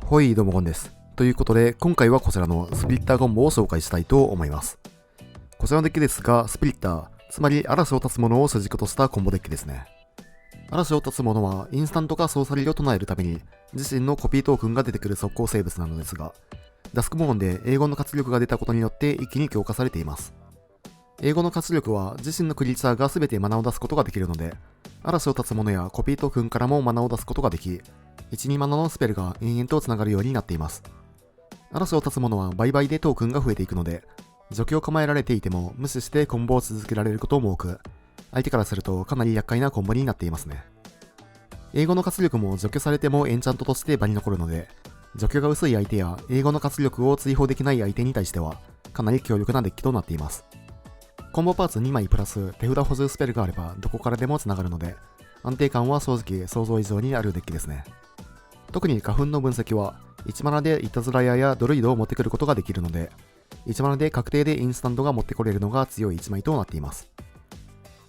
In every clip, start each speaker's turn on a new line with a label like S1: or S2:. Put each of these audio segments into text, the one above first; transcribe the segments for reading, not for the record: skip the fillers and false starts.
S1: ほい、どうもゴンです。ということで、今回はこちらのスプリッターコンボを紹介したいと思います。こちらのデッキですが、スプリッター、つまり嵐を立つものを主軸としたコンボデッキですね。嵐を立つものは、インスタントか操作リを唱えるために、自身のコピートークンが出てくる速攻生物なのですが、ダスクモーンで英語の活力が出たことによって一気に強化されています。英語の活力は自身のクリーチャーが全てマナを出すことができるので、嵐を立つものやコピートークンからもマナを出すことができ、1、2マナのスペルが延々と繋がるようになっています。嵐を立つものは倍々でトークンが増えていくので、除去を構えられていても無視してコンボを続けられることも多く、相手からするとかなり厄介なコンボになっていますね。英語の活力も除去されてもエンチャントとして場に残るので、除去が薄い相手や英語の活力を追放できない相手に対しては、かなり強力なデッキとなっています。コンボパーツ2枚プラス手札補充スペルがあればどこからでも繋がるので、安定感は正直想像以上にあるデッキですね。特に花粉の分析は、1マナでイタズラヤやドルイドを持ってくることができるので、1マナで確定でインスタントが持ってこれるのが強い1枚となっています。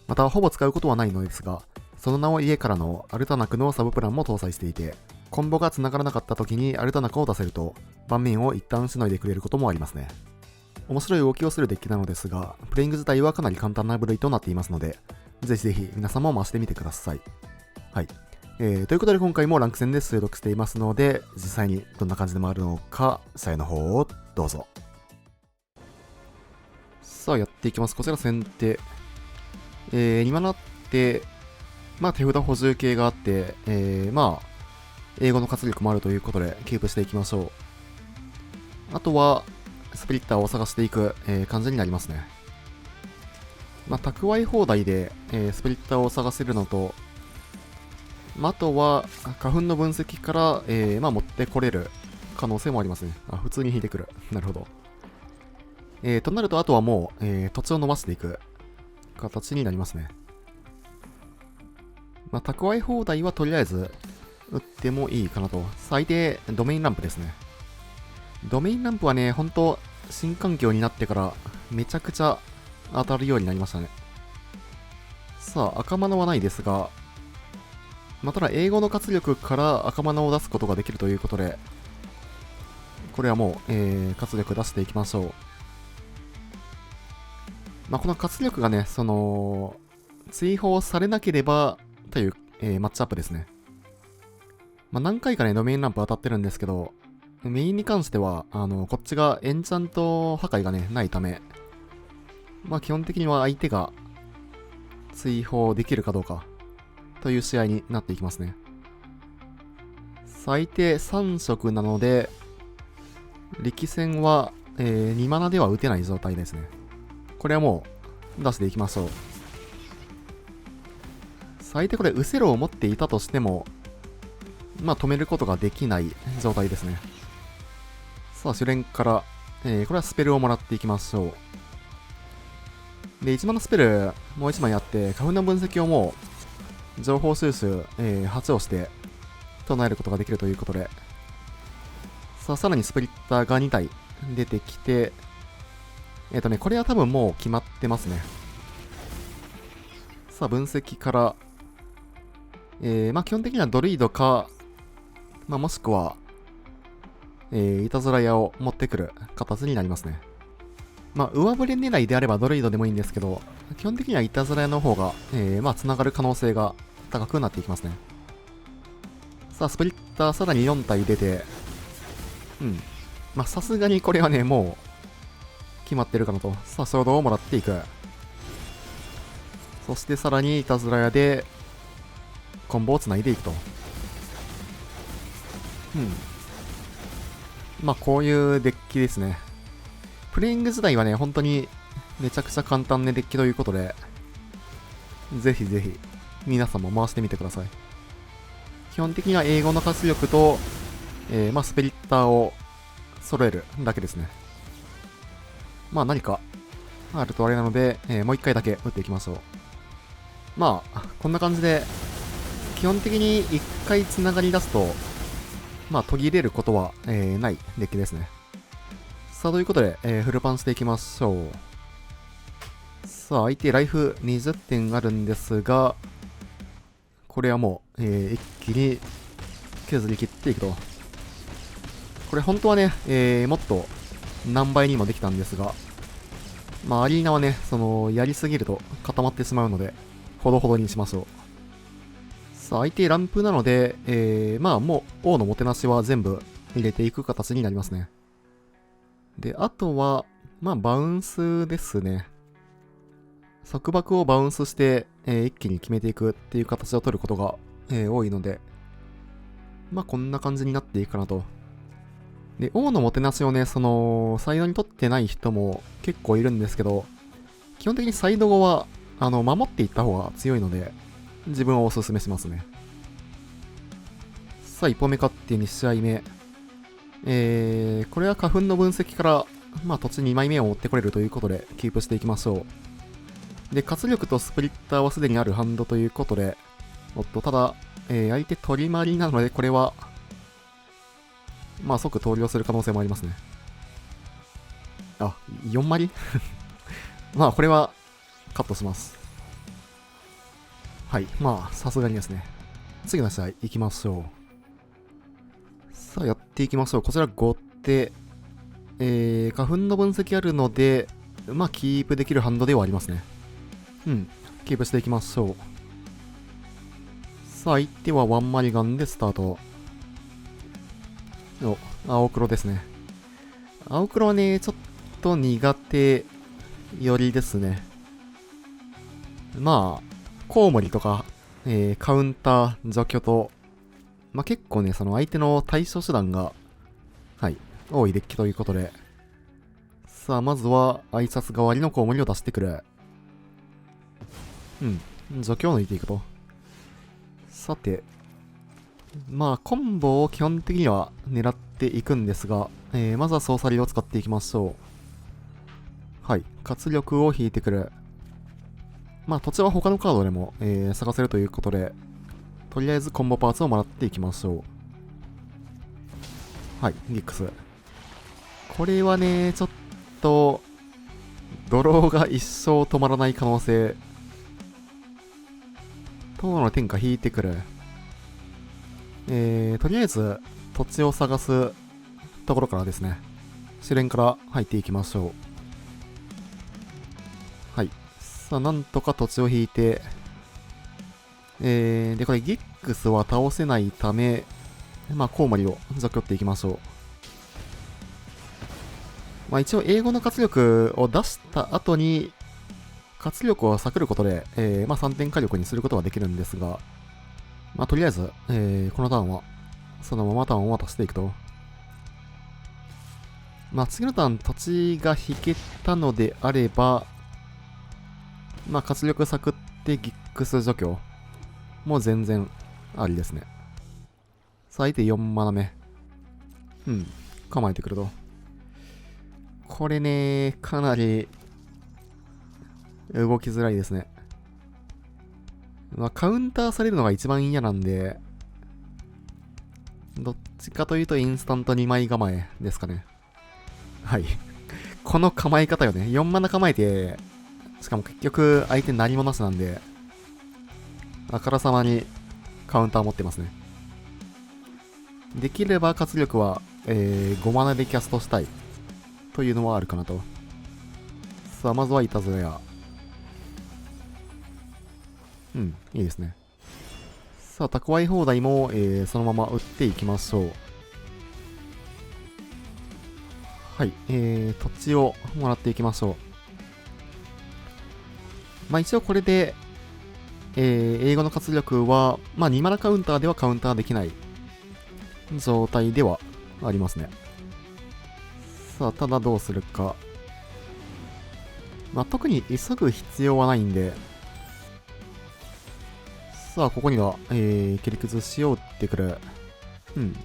S1: また、ほぼ使うことはないのですが、その名を家からのアルタナクのサブプランも搭載していて、コンボが繋がらなかった時にアルタナクを出せると、盤面を一旦しのいでくれることもありますね。面白い動きをするデッキなのですが、プレイング自体はかなり簡単な部類となっていますので、ぜひぜひ皆さんも回してみてください。はい。ということで今回もランク戦で収録していますので、実際にどんな感じで回るのか、試合の方をどうぞ。さあ、やっていきます。こちら先手。2マナって、手札補充系があって、英語の活力もあるということで、キープしていきましょう。あとは、スプリッターを探していく、感じになりますね。蓄え放題で、スプリッターを探せるのと、あとは、花粉の分析から、持ってこれる可能性もありますね。普通に引いてくる。なるほど。となると、あとはもう、土地を伸ばしていく形になりますね。蓄え放題はとりあえず、打ってもいいかなと。最低、ドメインランプですね。ドメインランプはね、ほんと、新環境になってから、めちゃくちゃ当たるようになりましたね。さあ、赤マナはないですが、ただ、英語の活力から赤マナを出すことができるということで、これはもう、活力出していきましょう。この活力がね、追放されなければ、という、マッチアップですね。何回かね、ドメインランプ当たってるんですけど、メインに関しては、こっちがエンチャント破壊がね、ないため、基本的には相手が追放できるかどうか、という試合になっていきますね。最低3色なので、力戦は、2マナでは打てない状態ですね。これはもう、出していきましょう。最低これ、ウセロを持っていたとしても、止めることができない状態ですね。さあ、主連から、これはスペルをもらっていきましょう。で、1マナスペル、もう1枚あって、花粉の分析をもう、情報収集、8をして、唱えることができるということで、さあ、さらにスプリッターが2体出てきて、これは多分もう決まってますね。さあ、分析から、基本的にはドルイドか、もしくは、いたずら屋を持ってくる形になりますね。上振れ狙いであればドルイドでもいいんですけど、基本的にはいたずら屋の方が、繋がる可能性が高くなっていきますね。さあ、スプリッターさらに4体出て、さすがにこれはね、もう、決まってるかなと。さあ、衝動をもらっていく。そしてさらにいたずら屋で、コンボを繋いでいくと。こういうデッキですね。プレイング自体はね、本当にめちゃくちゃ簡単なデッキということで、ぜひぜひ皆さんも回してみてください。基本的には英語の活力と、スペリッターを揃えるだけですね。何かあるとあれなので、もう一回だけ打っていきましょう。こんな感じで、基本的に一回繋がり出すと、途切れることは、ないデッキですね。さあ、ということで、フルパンしていきましょう。さあ、相手ライフ20点あるんですが、これはもう、一気に削り切っていくと。これ本当はね、もっと何倍にもできたんですが、まあ、アリーナはね、やりすぎると固まってしまうので、ほどほどにしましょう。さあ、相手ランプなので、まあ、もう、王のもてなしは全部入れていく形になりますね。で、あとは、まあ、バウンスですね。束縛をバウンスして、一気に決めていくっていう形を取ることが、多いので、まあ、こんな感じになっていくかなと。で、王のもてなしをね、サイドに取ってない人も結構いるんですけど、基本的にサイド後は、守っていった方が強いので、自分はおすすめしますね。さあ、一歩目勝って2試合目。これは花粉の分析から、まあ、土地2枚目を持ってこれるということで、キープしていきましょう。で、活力とスプリッターはすでにあるハンドということで、ただ、相手取り回りなので、これは、まあ、即投了する可能性もありますね。あ、4マリまあ、これは、カットします。はい。まあ、さすがにですね。次の試合、行きましょう。さあ、やっていきましょう。こちら、後手。花粉の分析あるので、まあ、キープできるハンドではありますね。うん。キープしていきましょう。さあ、相手はワンマリガンでスタート。お、青黒ですね。青黒はね、ちょっと苦手よりですね。まあ、コウモリとか、カウンター、除去と、まあ結構ね、相手の対処手段が、はい、多いデッキということで。さあ、まずは、挨拶代わりのコウモリを出してくる。うん、除去を抜いていくと。さて、まあ、コンボを基本的には狙っていくんですが、まずはソーサリーを使っていきましょう。はい、活力を引いてくる。まあ、土地は他のカードでも、探せるということで、とりあえずコンボパーツをもらっていきましょう。はい、ギックス。これはね、ちょっと、ドローが一生止まらない可能性。塔の天下引いてくる。とりあえず、土地を探すところからですね。試練から入っていきましょう。はい。さあ、なんとか土地を引いて、で、これギックスは倒せないため、まあ、コウモリを除去っていきましょう。まあ、一応、英語の活力を出した後に、活力を避けることで、まあ、3点火力にすることはできるんですが、まあ、とりあえず、このターンは、そのままターンを渡していくと。まあ、次のターン、土地が引けたのであれば、まあ、活力サクってギックス除去もう全然ありですね。さあ、相手4マナ目。うん、構えてくると。これね、かなり動きづらいですね。まあ、カウンターされるのが一番嫌なんで、どっちかというとインスタント2枚構えですかね。はい。この構え方よね。4マナ構えて、しかも結局相手何もなしなんで、あからさまにカウンター持ってますね。できれば活力は、5マナでキャストしたいというのはあるかなと。さあ、まずはいたずらや。うん、いいですね。さあ、蓄え放題も、そのまま打っていきましょう。はい、土地をもらっていきましょう。まあ一応これで、英語の活力は、まあ2マナカウンターではカウンターできない状態ではありますね。さあ、ただどうするか。まあ特に急ぐ必要はないんで、さあ、ここには、切り崩しを打ってくる。うん。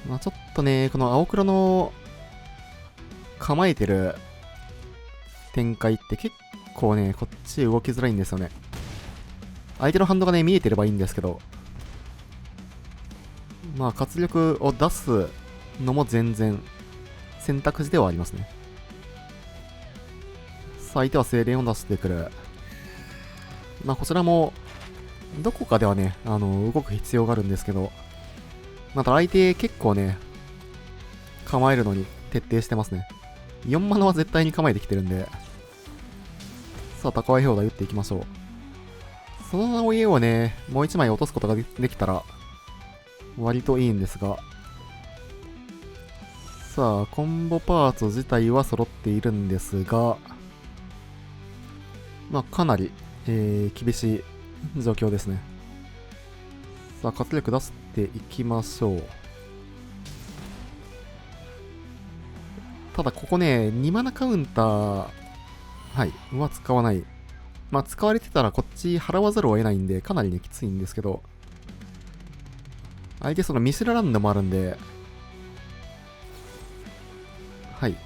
S1: まあちょっとね、この青黒の構えてる展開って結構ね、こっち動きづらいんですよね。相手のハンドがね、見えてればいいんですけど、まあ活力を出すのも全然選択肢ではありますね。さあ、相手は精錬を出してくる。まあこちらも、どこかではね、動く必要があるんですけど、また相手結構ね、構えるのに徹底してますね。4マナは絶対に構えてきてるんで。さあ、高い表題打っていきましょう。その直江をね、もう1枚落とすことができたら、割といいんですが。さあ、コンボパーツ自体は揃っているんですが、まあ、かなり、厳しい状況ですね。さあ、活力出していきましょう。ただ、ここね、2マナカウンター、はい、は使わない。まあ、使われてたらこっち払わざるを得ないんで、かなりね、きついんですけど、相手そのミスラランドもあるんで、はい。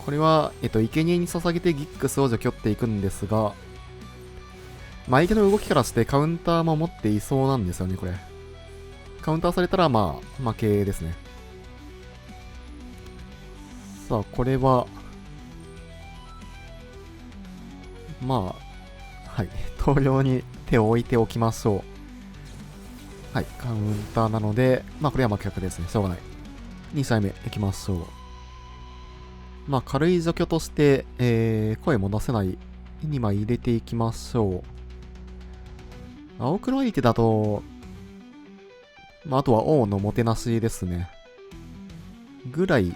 S1: これは、生贄に捧げてギックスを除去っていくんですが、まあ、相手の動きからしてカウンターも持っていそうなんですよね、これ。カウンターされたら、まあ、負けですね。さあ、これは、まあ、はい。投了に手を置いておきましょう。はい。カウンターなので、まあ、これは負け確ですね。しょうがない。2試合目いきましょう。まあ、軽い除去として、声も出せない2枚入れていきましょう。青黒相手だと、まあ、あとは王のもてなしですね。ぐらい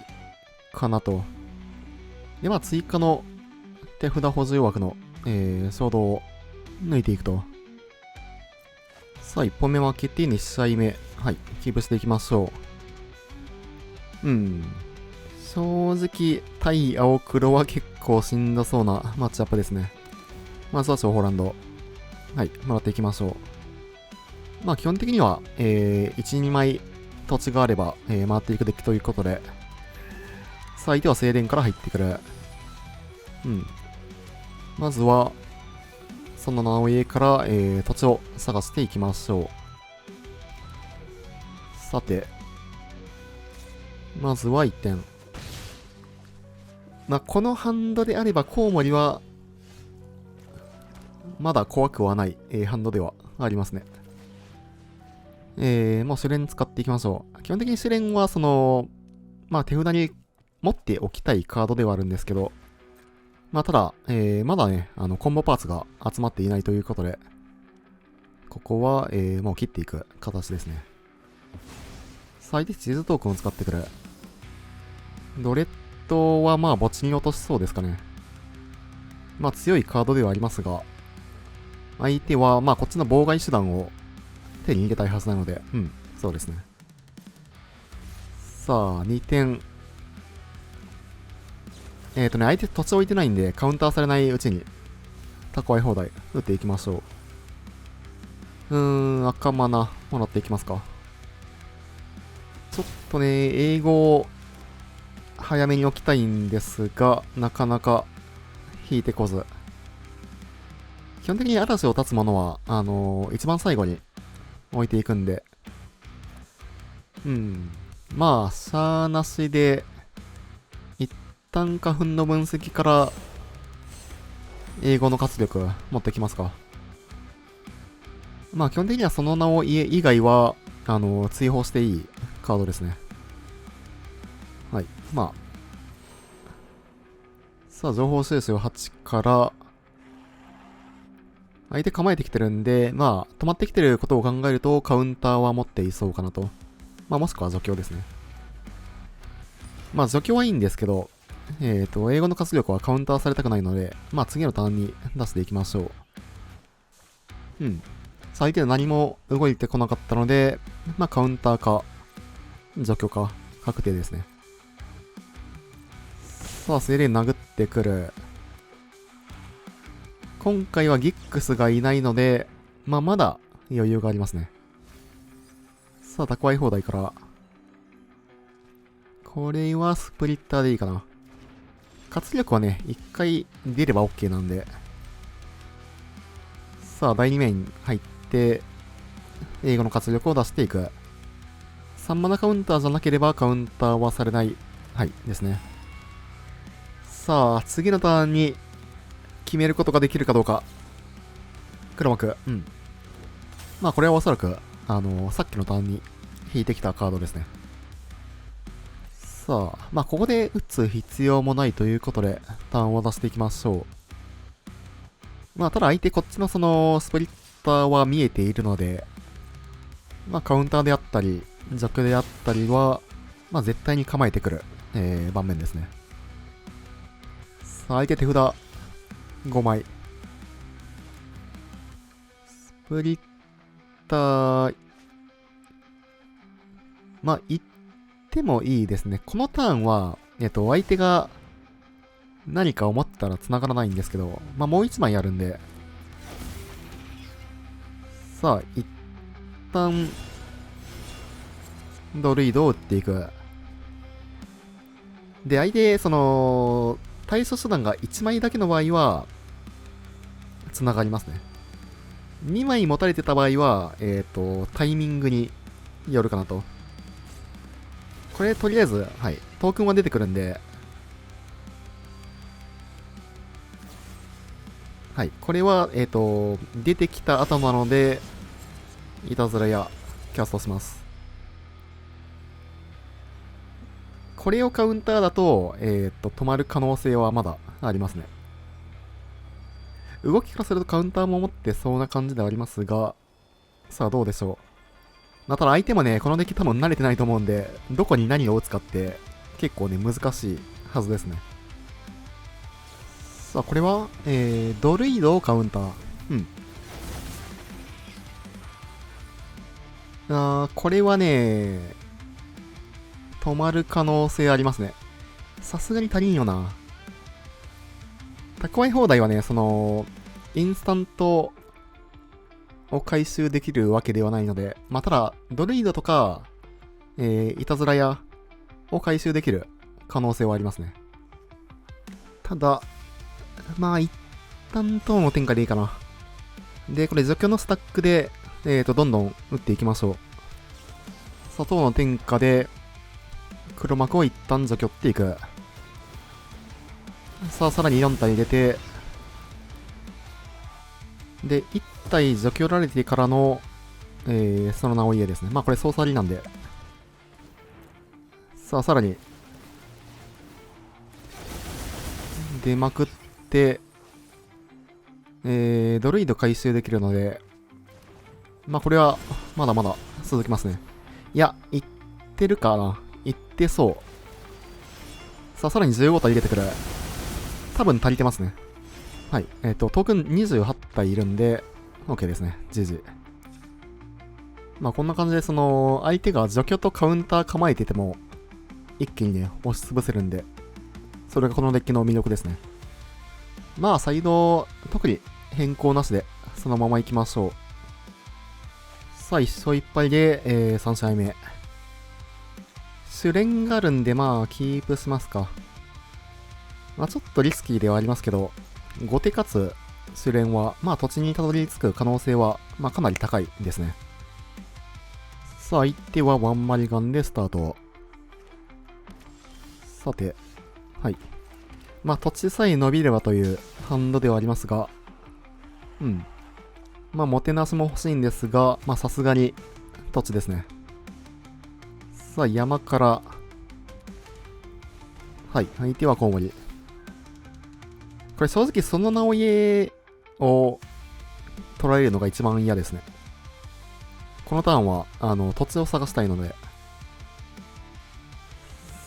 S1: かなと。で、まあ、追加の手札補充枠の、衝動を抜いていくと。さあ、1本目は決定2試合目。はい、キープしていきましょう。正直、対青黒は結構しんどそうなマッチアップですね。まずは超ホーランド。はい、もらっていきましょう。まあ基本的には、1、2枚土地があれば、回っていくデッキということで、さあ相手は静電から入ってくる。まずは、その直江から、土地を探していきましょう。さて、まずは1点。まあ、このハンドであれば、コウモリは、まだ怖くはない、ハンドではありますね。もう試練使っていきましょう。基本的に試練は、まあ、手札に持っておきたいカードではあるんですけど、まあ、ただ、まだね、コンボパーツが集まっていないということで、ここは、もう切っていく形ですね。最低地図トークンを使ってくる。ドレッドはまあ、墓地に落としそうですかね。まあ、強いカードではありますが、相手は、まあ、こっちの妨害手段を手に入れたいはずなので、そうですね。さあ、2点。相手土地置いてないんで、カウンターされないうちに、蓄え放題、打っていきましょう。赤マナ、もらっていきますか。ちょっとね、英語を早めに置きたいんですが、なかなか引いてこず。基本的に嵐を立つものは、一番最後に置いていくんで、まあ、しゃーなしで、一旦花粉の分析から、英語の活力持ってきますか。まあ、基本的にはその名を以外は、追放していいカードですね。はい。まあ。さあ、情報収集8から、相手構えてきてるんで、まあ、止まってきてることを考えると、カウンターは持っていそうかなと。まあ、もしくは除去ですね。まあ、除去はいいんですけど、英語の活力はカウンターされたくないので、まあ、次のターンに出していきましょう。さあ、相手は何も動いてこなかったので、まあ、カウンターか、除去か、確定ですね。さあ、セレン殴ってくる。今回はギックスがいないので、まあ、まだ余裕がありますね。さあ、蓄え放題から。これはスプリッターでいいかな。活力はね、1回出れば OK なんで。さあ、第2面に入って、英語の活力を出していく。3マナカウンターじゃなければカウンターはされない。はい、ですね。さあ、次のターンに決めることができるかどうか。黒幕。まあ、これはおそらく、さっきのターンに引いてきたカードですね。さあ、まあここで打つ必要もないということで、ターンを出していきましょう。まあただ相手こっちのそのスプリッターは見えているので、まあカウンターであったり、弱であったりは、まあ絶対に構えてくる、盤面ですね。さあ相手手札5枚。スプリッター、まあ言ってもいいですね。このターンは、相手が何か思ったら繋がらないんですけど、まあもう1枚あるんで、さあ、一旦、ドルイドを打っていく。で、相手、その、対処手段が1枚だけの場合は、繋がりますね。2枚持たれてた場合は、タイミングによるかなと。これ、とりあえず、はい、トークンは出てくるんで、はい、これは、出てきた後なので、いたずらやキャストします。これをカウンターだと、止まる可能性はまだありますね。動きからするとカウンターも持ってそうな感じではありますが、さあどうでしょう。まあ、ただ相手もね、このデッキ多分慣れてないと思うんで、どこに何を打つかって結構ね、難しいはずですね。さあ、これは、ドルイドをカウンター。これはね、止まる可能性ありますね。さすがに足りんよな。蓄え放題はね、その、インスタントを回収できるわけではないので、まあ、ただ、ドルイドとか、いたずら屋を回収できる可能性はありますね。ただ、まあ、一旦等の天下でいいかな。で、これ除去のスタックで、どんどん打っていきましょう。さあ、等の天下で、黒幕を一旦除去っていく。さあ、さらに4体入れて、で、1体除去られてからの、その名を言えですね。まあ、これ操作リなんで。さあ、さらに、出まくって、ドルイド回収できるので、まあ、これは、まだまだ続きますね。いや、いってるかな。いってそう。さあ、さらに15体入れてくる。多分足りてますね。はい。トークン28体いるんで、OK ですね。GG。まあこんな感じで、その、相手が除去とカウンター構えてても、一気にね、押しつぶせるんで、それがこのデッキの魅力ですね。まあ、サイド、特に変更なしで、そのまま行きましょう。さあ、1勝1敗で、3試合目。主練があるんで、まあ、キープしますか。まあ、ちょっとリスキーではありますけど、後手かつ主練は、まあ、土地にたどり着く可能性は、まあ、かなり高いですね。さあ、相手はワンマリガンでスタート。さて、はい。まあ、土地さえ伸びればというハンドではありますが、まあ、もてなしも欲しいんですが、まあ、さすがに土地ですね。さあ、山から、はい、相手はコウモリ。これ正直その直家を取られるのが一番嫌ですね。このターンは、土地を探したいので。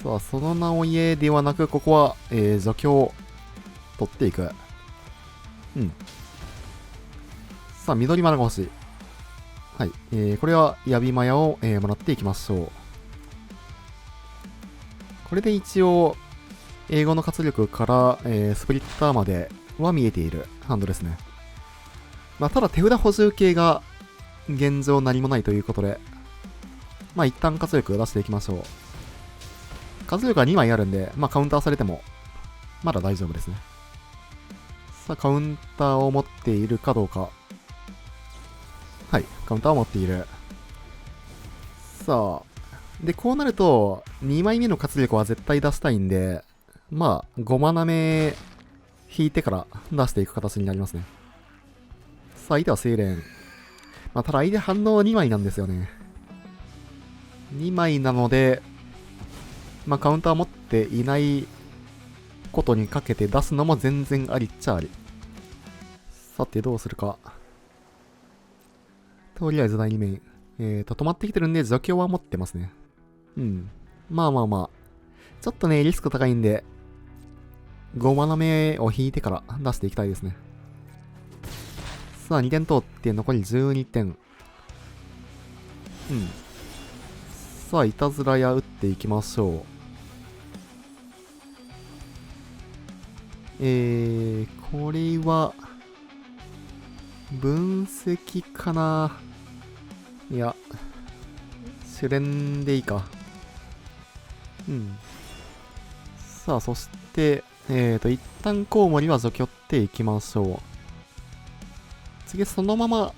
S1: さあ、その直家ではなく、ここは、除去を取っていく。さあ、緑マナが欲しい。はい。これは、ヤビマヤを、もらっていきましょう。これで一応、英語の活力から、スプリッターまでは見えているハンドですね。まあ、ただ手札補充系が現状何もないということで、まあ一旦活力出していきましょう。活力が2枚あるんで、まあカウンターされても、まだ大丈夫ですね。さあ、カウンターを持っているかどうか。はい、カウンターを持っている。さあ、で、こうなると、2枚目の活力は絶対出したいんで、まあ、5マナ目引いてから出していく形になりますね。さあ、相手はセイレン。まあ、ただ相手反応2枚なんですよね。2枚なので、まあカウンター持っていないことにかけて出すのも全然ありっちゃあり。さてどうするか。とりあえず第2面。止まってきてるんで除去は持ってますね。うん。まあまあまあ。ちょっとね、リスク高いんで、5マナ目を引いてから出していきたいですね。さあ、2点通って残り12点。うん。さあ、いたずらや打っていきましょう。これは、分析かな。いや、試練でいいか。うん。さあ、そして、一旦コウモリは除去っていきましょう。次、そのまま、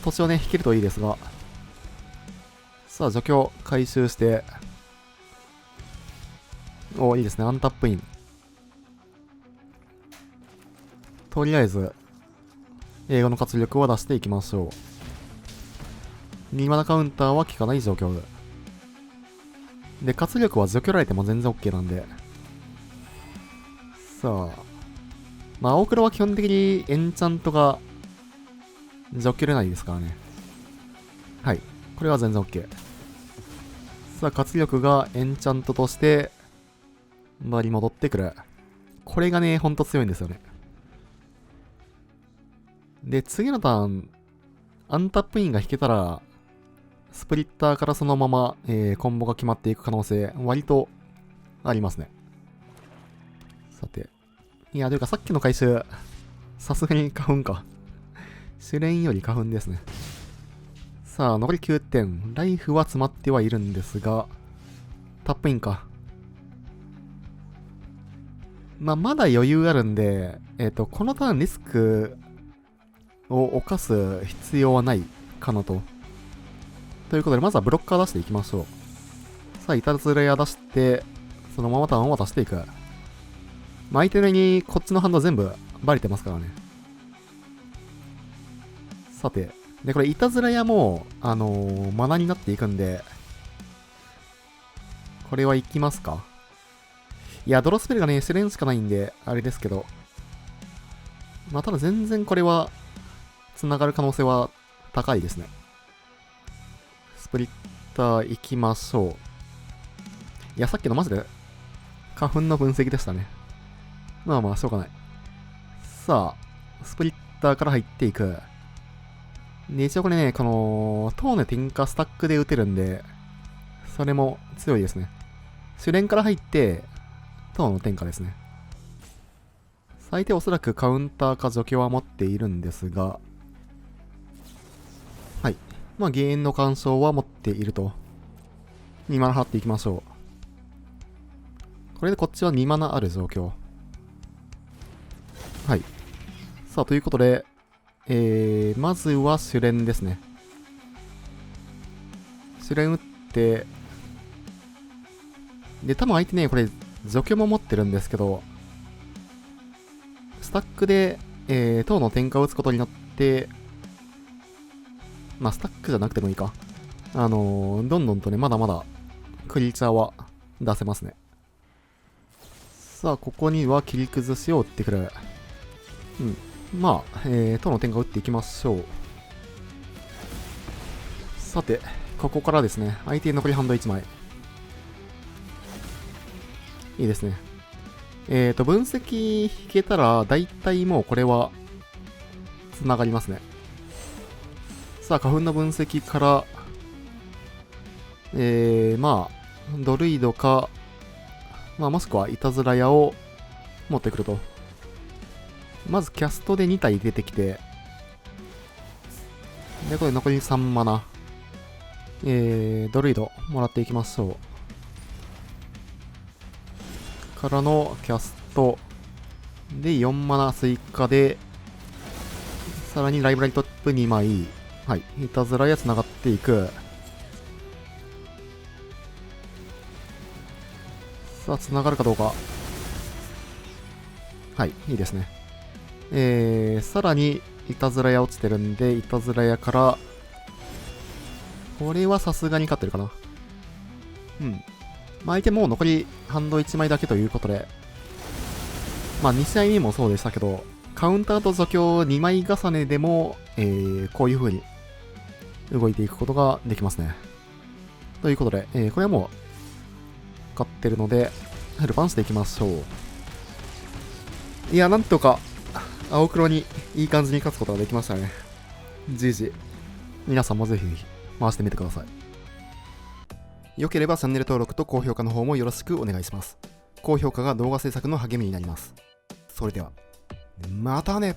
S1: 土地をね、引けるといいですが。さあ、除去回収して。お、いいですね。アンタップイン。とりあえず、英語の活力を出していきましょう。2マナカウンターは効かない状況で、活力は除去られても全然 OK なんで。さあ。まあ、青黒は基本的にエンチャントが除去れないですからね。はい。これは全然 OK。さあ、活力がエンチャントとして、周り戻ってくる。これがね、ほんと強いんですよね。で、次のターン、アンタップインが引けたら、スプリッターからそのまま、コンボが決まっていく可能性、割とありますね。さて。いや、というかさっきの回収、さすがに花粉か。試練より花粉ですね。さあ、残り9点。ライフは詰まってはいるんですが、タップインか。まあ、まだ余裕あるんで、このターンリスクを犯す必要はないかなと。ということで、まずはブロッカー出していきましょう。さあ、いたずらや出して、そのままターンを渡していく。まあ、相手にこっちのハンド全部バレてますからね。さて。で、これ、いたずらやも、マナになっていくんで、これはいきますか？いや、ドロースペルがね、試練しかないんで、あれですけど。まあ、ただ全然これは、繋がる可能性は高いですね。スプリッター行きましょう。いや、さっきのマジで、花粉の分析でしたね。まあまあ、しょうがない。さあ、スプリッターから入っていく。で、一応これね、この、塔の点火スタックで打てるんで、それも強いですね。主連から入って、塔の点火ですね。相手おそらくカウンターか除去は持っているんですが、はい。まあ、原因の干渉は持っていると。2マナ張っていきましょう。これでこっちは2マナある状況。はい。さあ、ということで、まずは主連ですね。主連打って、で、多分相手ね、これ、除去も持ってるんですけど、スタックで、塔の点火を打つことになって、まあ、スタックじゃなくてもいいか。どんどんとね、まだまだ、クリーチャーは出せますね。さあ、ここには切り崩しを打ってくる。うん。まあ、塔の点火を打っていきましょう。さて、ここからですね、相手残りハンド1枚。いいですね。分析引けたら、だいたいもうこれは、繋がりますね。さあ、花粉の分析から、まあ、ドルイドか、まあ、もしくはいたずら屋を持ってくると。まずキャストで2体出てきて、で、これ残り3マナ。ドルイドもらっていきましょう。からのキャスト。で、4マナ追加で、さらにライブラリトップ2枚。はい。いたずらや繋がっていく。さあ、繋がるかどうか。はい。いいですね。さらに、いたずら屋落ちてるんで、いたずら屋から、これはさすがに勝ってるかな。相手も残りハンド1枚だけということで、2試合目もそうでしたけど、カウンターと除去2枚重ねでも、こういう風に動いていくことができますね。ということで、これはもう勝ってるので、ヘルパンしていきましょう。いや、なんとか青黒にいい感じに勝つことができましたね。GG。皆さんもぜひぜひ回してみてください。よければチャンネル登録と高評価の方もよろしくお願いします。高評価が動画制作の励みになります。それでは、またね。